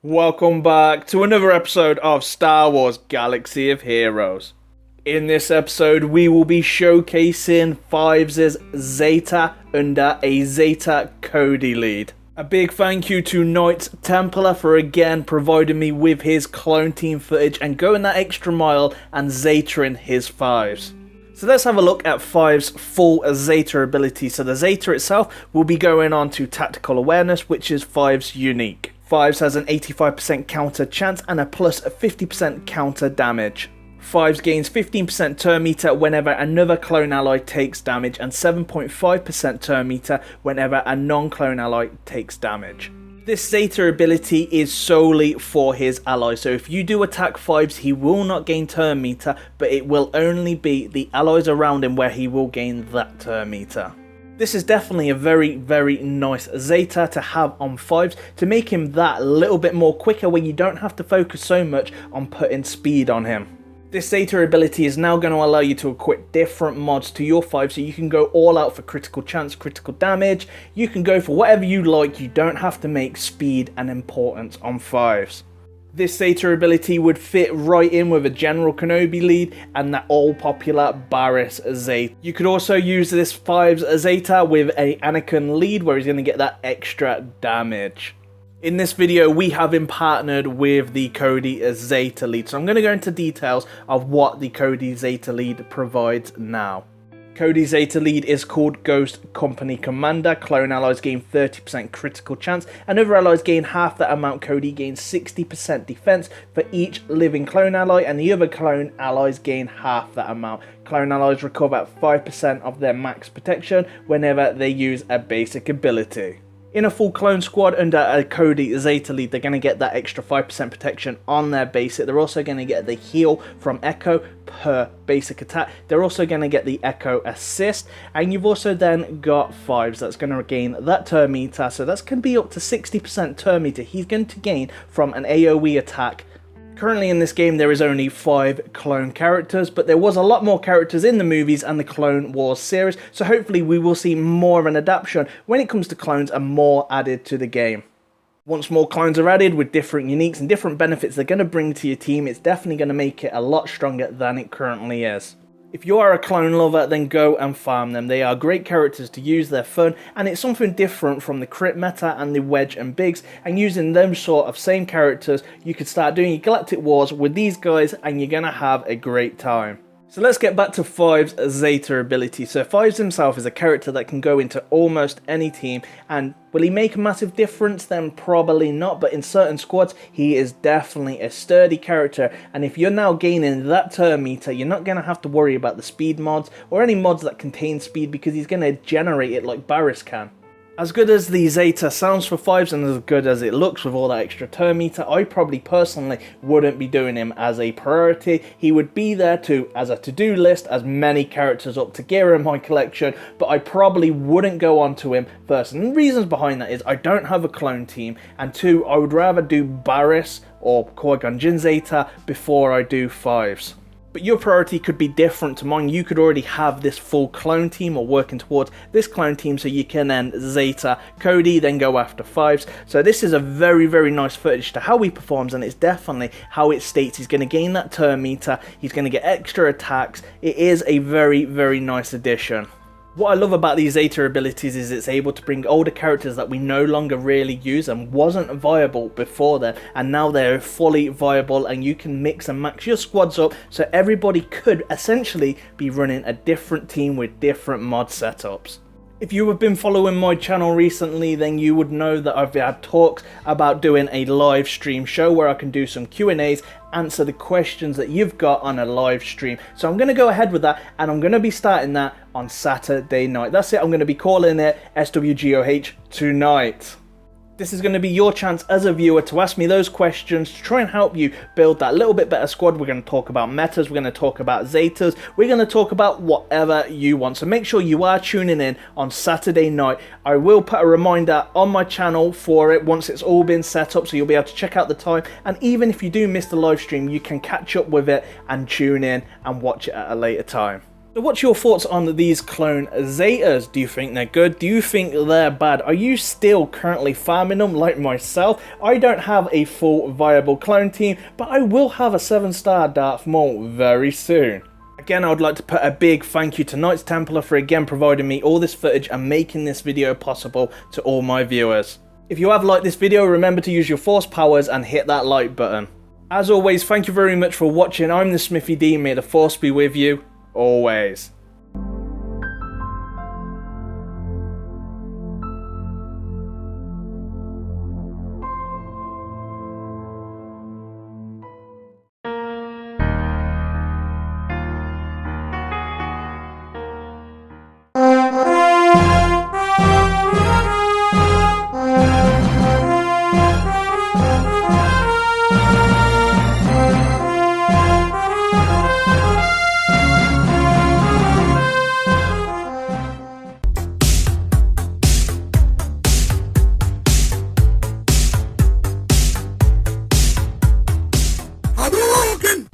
Welcome back to another episode of Star Wars Galaxy of Heroes. In this episode, we will be showcasing Fives' Zeta under a Zeta Cody lead. A big thank you to Knight Templar for again providing me with his clone team footage and going that extra mile and Zeta-ing his Fives. So let's have a look at Fives' full Zeta ability. So the Zeta itself will be going on to Tactical Awareness, which is Fives' unique. Fives has an 85% counter chance and a plus 50% counter damage. Fives gains 15% turn meter whenever another clone ally takes damage and 7.5% turn meter whenever a non-clone ally takes damage. This Zeta ability is solely for his allies, so if you do attack Fives, he will not gain turn meter, but it will only be the allies around him where he will gain that turn meter. This is definitely a very nice Zeta to have on Fives to make him that little bit more quicker where you don't have to focus so much on putting speed on him. This Zeta ability is now going to allow you to equip different mods to your Fives, so you can go all out for critical chance, critical damage. You can go for whatever you like, you don't have to make speed and importance on Fives. This Zeta ability would fit right in with a General Kenobi lead and that all popular Barriss Zeta. You could also use this Fives Zeta with a Anakin lead where he's going to get that extra damage. In this video we have him partnered with the Cody Zeta lead, so I'm going to go into details of what the Cody Zeta lead provides now. Cody Zeta lead is called Ghost Company Commander. Clone allies gain 30% critical chance and other allies gain half that amount. Cody gains 60% defense for each living clone ally and the other clone allies gain half that amount. Clone allies recover 5% of their max protection whenever they use a basic ability. In a full clone squad under a Cody Zeta lead, they're going to get that extra 5% protection on their basic. They're also going to get the heal from Echo per basic attack. They're also going to get the Echo assist. And you've also then got Fives that's going to gain that turn meter. So that's going to be up to 60% turn meter he's going to gain from an AoE attack. Currently in this game there is only 5 clone characters, but there was a lot more characters in the movies and the Clone Wars series, so hopefully we will see more of an adaptation when it comes to clones and more added to the game. Once more clones are added with different uniques and different benefits they're going to bring to your team, it's definitely going to make it a lot stronger than it currently is. If you are a clone lover, then go and farm them. They are great characters to use, they're fun, and it's something different from the crit meta and the Wedge and Biggs, and using them sort of same characters, you could start doing your Galactic Wars with these guys and you're going to have a great time. So let's get back to Fives' Zeta ability. So Fives himself is a character that can go into almost any team, and will he make a massive difference? Then probably not, but in certain squads he is definitely a sturdy character, and if you're now gaining that turn meter, you're not going to have to worry about the speed mods or any mods that contain speed because he's going to generate it like Barriss can. As good as the Zeta sounds for Fives and as good as it looks with all that extra turn meter, I probably personally wouldn't be doing him as a priority. He would be there as a to-do list, as many characters up to gear in my collection, but I probably wouldn't go on to him first. And the reasons behind that is I don't have a clone team, and 2, I would rather do Barriss or Qui-Gon Jinn Zeta before I do Fives. But your priority could be different to mine. You could already have this full clone team or working towards this clone team, so you can then Zeta Cody, then go after Fives. So this is a very nice footage to how he performs, and it's definitely how it states he's going to gain that turn meter, he's going to get extra attacks. It is a very nice addition. What I love about these Zeta abilities is it's able to bring older characters that we no longer really use and wasn't viable before then, and now they're fully viable and you can mix and match your squads up so everybody could essentially be running a different team with different mod setups. If you have been following my channel recently, then you would know that I've had talks about doing a live stream show where I can do some Q&As, answer the questions that you've got on a live stream. So I'm going to go ahead with that, and I'm going to be starting that on Saturday night. That's it, I'm going to be calling it SWGOH tonight. This is going to be your chance as a viewer to ask me those questions to try and help you build that little bit better squad. We're going to talk about metas, we're going to talk about Zetas, we're going to talk about whatever you want. So make sure you are tuning in on Saturday night. I will put a reminder on my channel for it once it's all been set up, so you'll be able to check out the time. And even if you do miss the live stream, you can catch up with it and tune in and watch it at a later time. So what's your thoughts on these clone Zetas? Do you think they're good? Do you think they're bad? Are you still currently farming them like myself? I don't have a full viable clone team, but I will have a 7-star Darth Maul very soon. Again, I would like to put a big thank you to Knights Templar for again providing me all this footage and making this video possible to all my viewers. If you have liked this video, remember to use your force powers and hit that like button. As always, thank you very much for watching. I'm the Smithy D, may the force be with you always.